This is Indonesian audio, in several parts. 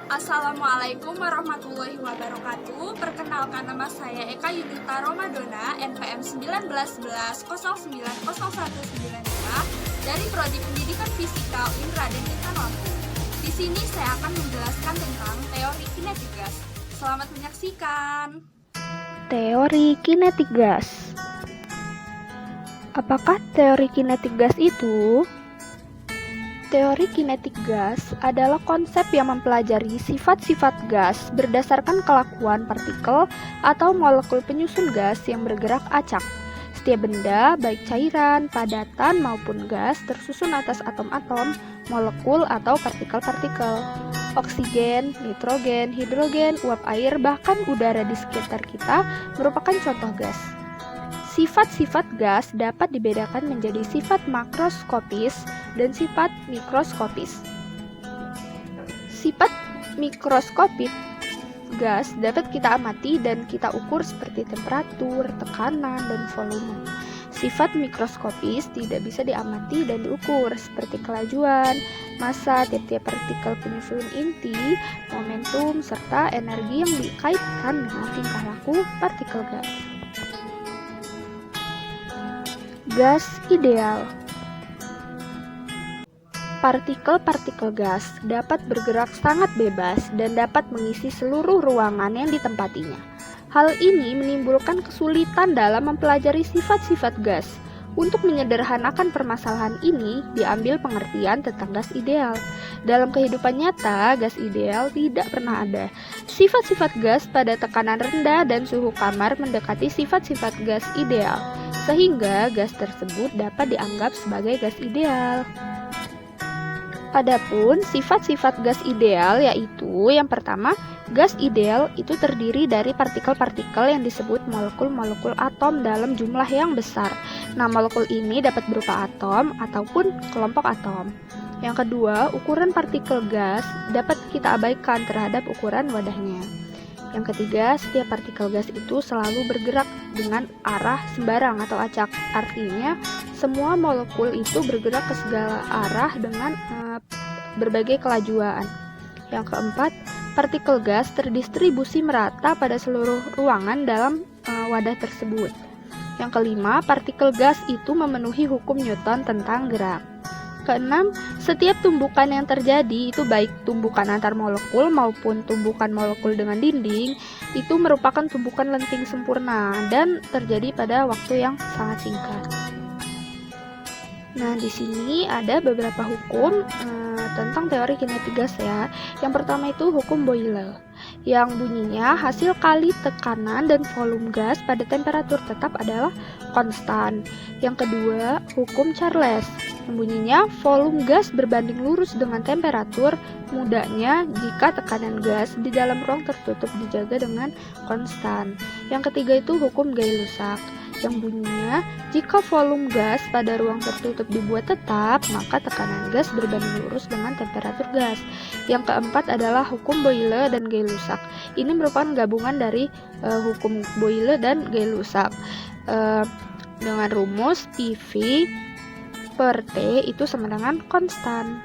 Assalamualaikum warahmatullahi wabarakatuh. Perkenalkan, nama saya Eka Yunita Romadona, NPM 1911090195 dari Prodi Pendidikan Fisika UIN Raden Intan Lampung. Di sini saya akan menjelaskan tentang teori kinetik gas. Selamat menyaksikan. Teori kinetik gas. Apakah teori kinetik gas itu? Teori kinetik gas adalah konsep yang mempelajari sifat-sifat gas berdasarkan kelakuan partikel atau molekul penyusun gas yang bergerak acak. Setiap benda, baik cairan, padatan, maupun gas, tersusun atas atom-atom, molekul, atau partikel-partikel. Oksigen, nitrogen, hidrogen, uap air, bahkan udara di sekitar kita merupakan contoh gas. Sifat-sifat gas dapat dibedakan menjadi sifat makroskopis dan sifat mikroskopis. Sifat mikroskopik gas dapat kita amati dan kita ukur seperti temperatur, tekanan, dan volume. Sifat mikroskopis tidak bisa diamati dan diukur seperti kelajuan, massa tiap-tiap partikel penyusun inti, momentum, serta energi yang dikaitkan dengan tingkah laku partikel gas. Gas ideal. Partikel-partikel gas dapat bergerak sangat bebas dan dapat mengisi seluruh ruangan yang ditempatinya. Hal ini menimbulkan kesulitan dalam mempelajari sifat-sifat gas. Untuk menyederhanakan permasalahan ini, diambil pengertian tentang gas ideal. Dalam kehidupan nyata, gas ideal tidak pernah ada. Sifat-sifat gas pada tekanan rendah dan suhu kamar mendekati sifat-sifat gas ideal, sehingga gas tersebut dapat dianggap sebagai gas ideal. Adapun sifat-sifat gas ideal yaitu yang pertama, gas ideal itu terdiri dari partikel-partikel yang disebut molekul-molekul atom dalam jumlah yang besar. Nah, molekul ini dapat berupa atom ataupun kelompok atom. Yang kedua, ukuran partikel gas dapat kita abaikan terhadap ukuran wadahnya. Yang ketiga, setiap partikel gas itu selalu bergerak dengan arah sembarang atau acak. Artinya, semua molekul itu bergerak ke segala arah dengan berbagai kelajuan. Yang keempat, partikel gas terdistribusi merata pada seluruh ruangan dalam wadah tersebut. Yang kelima, partikel gas itu memenuhi hukum Newton tentang gerak. Keenam, setiap tumbukan yang terjadi itu baik tumbukan antar molekul maupun tumbukan molekul dengan dinding itu merupakan tumbukan lenting sempurna dan terjadi pada waktu yang sangat singkat. Nah, di sini ada beberapa hukum tentang teori kinetik gas ya. Yang pertama itu hukum Boyle, yang bunyinya hasil kali tekanan dan volume gas pada temperatur tetap adalah konstan. Yang kedua, hukum Charles, yang bunyinya volume gas berbanding lurus dengan temperatur mudanya jika tekanan gas di dalam ruang tertutup dijaga dengan konstan. Yang ketiga itu hukum Gay-Lussac, yang bunyinya jika volume gas pada ruang tertutup dibuat tetap, maka tekanan gas berbanding lurus dengan temperatur gas. Yang keempat adalah hukum Boyle dan Gay-Lussac. Ini merupakan gabungan dari hukum Boyle dan Gay-Lussac dengan rumus PV per T itu sama dengan konstan.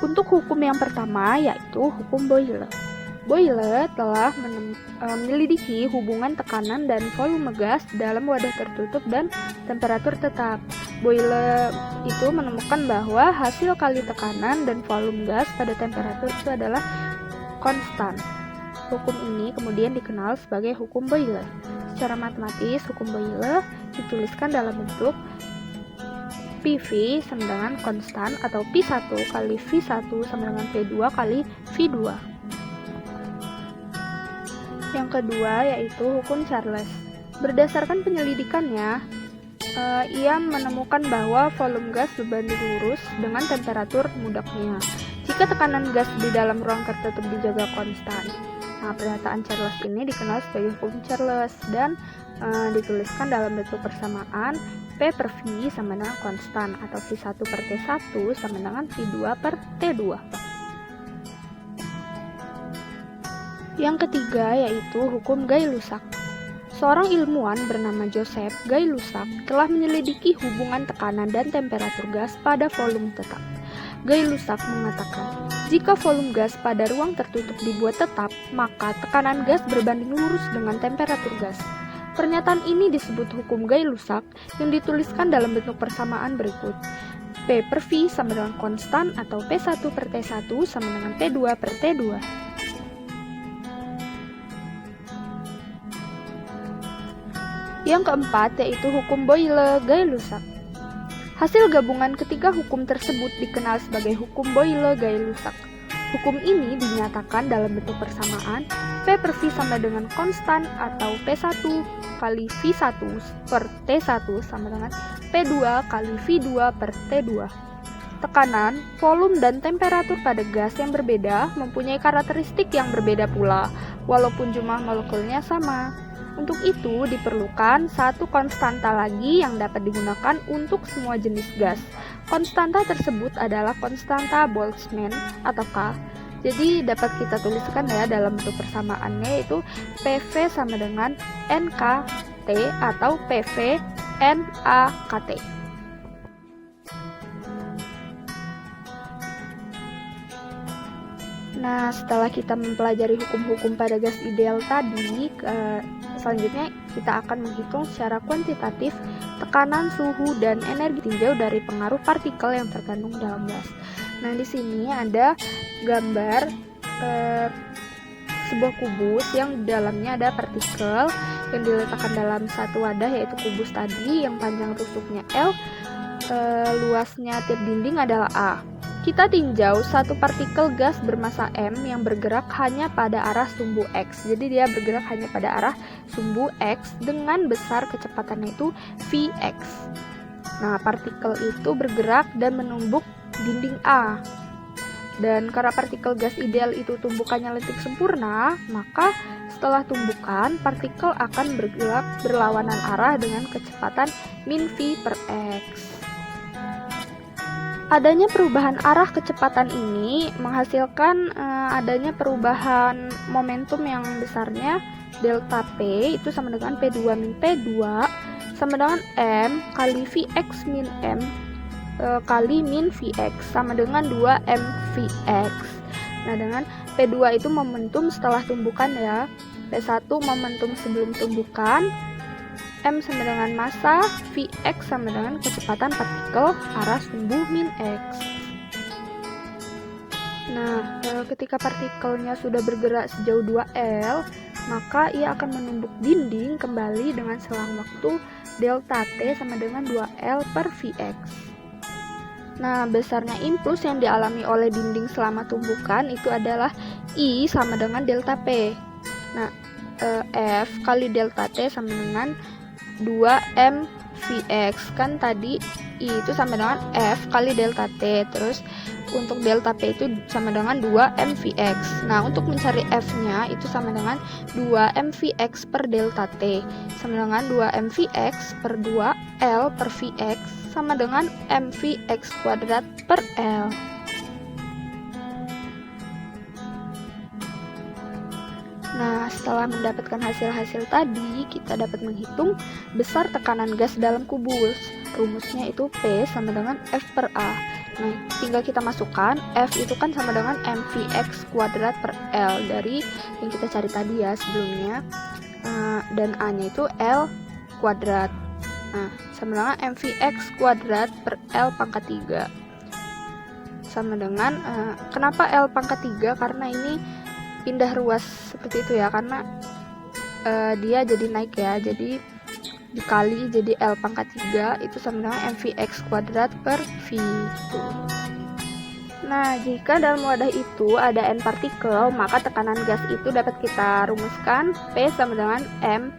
Untuk hukum yang pertama yaitu hukum Boyle. Boyle telah menyelidiki hubungan tekanan dan volume gas dalam wadah tertutup dan temperatur tetap. Boyle itu menemukan bahwa hasil kali tekanan dan volume gas pada temperatur itu adalah konstan. Hukum ini kemudian dikenal sebagai hukum Boyle. Secara matematis, hukum Boyle dituliskan dalam bentuk PV sama dengan konstan atau P1 kali V1 sama dengan P2 kali V2. Yang kedua yaitu hukum Charles. Berdasarkan penyelidikannya, ia menemukan bahwa volume gas berbanding lurus dengan temperatur mudaknya jika tekanan gas di dalam ruang tertutup dijaga konstan. Nah, pernyataan Charles ini dikenal sebagai hukum Charles dan dituliskan dalam bentuk persamaan P per V sama dengan konstan atau V1 per T1 sama dengan V2 per T2. Yang ketiga yaitu hukum Gay-Lussac. Seorang ilmuwan bernama Joseph Gay-Lussac telah menyelidiki hubungan tekanan dan temperatur gas pada volume tetap. Gay-Lussac mengatakan, jika volume gas pada ruang tertutup dibuat tetap, maka tekanan gas berbanding lurus dengan temperatur gas. Pernyataan ini disebut hukum Gay-Lussac yang dituliskan dalam bentuk persamaan berikut. P per V sama dengan konstan atau P1 per T1 sama dengan P2 per T2. Yang keempat yaitu hukum Boyle-Gay-Lussac. Hasil gabungan ketiga hukum tersebut dikenal sebagai hukum Boyle-Gay-Lussac. Hukum ini dinyatakan dalam bentuk persamaan P per V sama dengan konstan atau P1 kali V1 per T1 sama dengan P2 kali V2 per T2. Tekanan, volume, dan temperatur pada gas yang berbeda mempunyai karakteristik yang berbeda pula, walaupun jumlah molekulnya sama. Untuk itu, diperlukan satu konstanta lagi yang dapat digunakan untuk semua jenis gas. Konstanta tersebut adalah konstanta Boltzmann atau K. Jadi dapat kita tuliskan ya dalam bentuk persamaannya, yaitu PV sama dengan NKT atau PV NaKT. Nah, setelah kita mempelajari hukum-hukum pada gas ideal tadi, selanjutnya kita akan menghitung secara kuantitatif tekanan, suhu, dan energi tinjau dari pengaruh partikel yang terkandung dalam gas. Nah, di sini ada gambar sebuah kubus yang di dalamnya ada partikel yang diletakkan dalam satu wadah, yaitu kubus tadi yang panjang tusuknya L, luasnya tiap dinding adalah A. Kita tinjau satu partikel gas bermasa M yang bergerak hanya pada arah sumbu X. Jadi dia bergerak hanya pada arah sumbu X dengan besar kecepatannya itu Vx. Nah, partikel itu bergerak dan menumbuk dinding A. Dan karena partikel gas ideal itu tumbukannya lentik sempurna, maka setelah tumbukan, partikel akan bergerak berlawanan arah dengan kecepatan min V per X. Adanya perubahan arah kecepatan ini menghasilkan adanya perubahan momentum yang besarnya delta P itu sama dengan P2 min P2 sama dengan M kali Vx min M kali min Vx sama dengan 2 mVx. Nah, dengan P2 itu momentum setelah tumbukan ya, P1 momentum sebelum tumbukan, M sama dengan massa, Vx sama dengan kecepatan partikel arah sumbu min X. Nah, ketika partikelnya sudah bergerak sejauh 2L, maka ia akan menumbuk dinding kembali dengan selang waktu delta T sama dengan 2L per Vx. Nah, besarnya impuls yang dialami oleh dinding selama tumbukan itu adalah I sama dengan delta P. Nah, F kali delta T sama dengan 2 mVx, kan tadi I itu sama dengan F kali delta T, terus untuk delta P itu sama dengan 2 mVx. Nah, untuk mencari F-nya itu sama dengan 2 mVx per delta T, sama dengan 2 mVx per 2L per Vx, sama dengan mVx kuadrat per L. Nah, setelah mendapatkan hasil-hasil tadi, kita dapat menghitung besar tekanan gas dalam kubus. Rumusnya itu P sama dengan F per A. Nah, tinggal kita masukkan, F itu kan sama dengan mVx kuadrat per L dari yang kita cari tadi ya sebelumnya. Dan A-nya itu L kuadrat. Nah, sama dengan mVx kuadrat per L pangkat 3. Sama dengan, kenapa L pangkat 3? Karena ini pindah ruas seperti itu ya, karena dia jadi naik ya, jadi dikali jadi L pangkat 3 itu sama dengan mVx kuadrat per V gitu. Nah, jika dalam wadah itu ada N partikel, maka tekanan gas itu dapat kita rumuskan P sama dengan M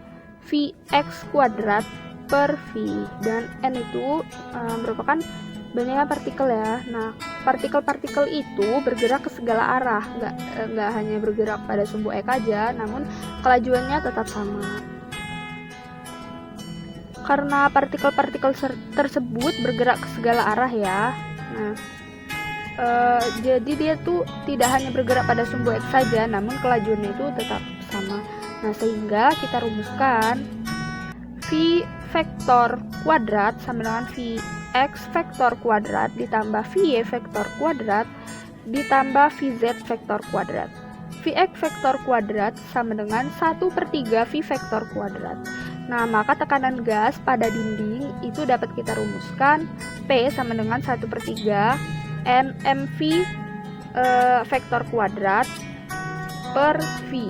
Vx kuadrat per V, dan N itu merupakan banyaknya partikel ya. Nah, partikel-partikel itu bergerak ke segala arah, nggak hanya bergerak pada sumbu X aja, namun kelajuannya tetap sama. Karena partikel-partikel tersebut bergerak ke segala arah ya. Nah, jadi dia tuh tidak hanya bergerak pada sumbu X saja, namun kelajuannya itu tetap sama. Nah, sehingga kita rumuskan V vektor kuadrat sama dengan V Vx vektor kuadrat ditambah Vy vektor kuadrat ditambah Vz vektor kuadrat. Vx vektor kuadrat sama dengan 1/3 V vektor kuadrat. Nah, maka tekanan gas pada dinding itu dapat kita rumuskan P sama dengan 1/3 NmV vektor kuadrat per V.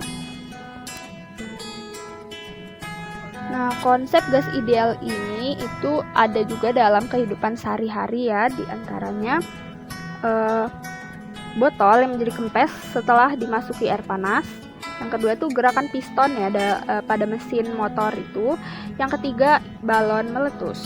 Nah, konsep gas ideal ini itu ada juga dalam kehidupan sehari-hari ya, diantaranya botol yang menjadi kempes setelah dimasuki air panas. Yang kedua itu gerakan piston ya pada mesin motor itu. Yang ketiga balon meletus.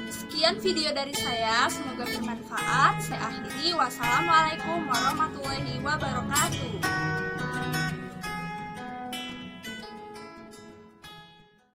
Sekian video dari saya, semoga bermanfaat. Saya akhiri. Wassalamualaikum warahmatullahi wabarakatuh.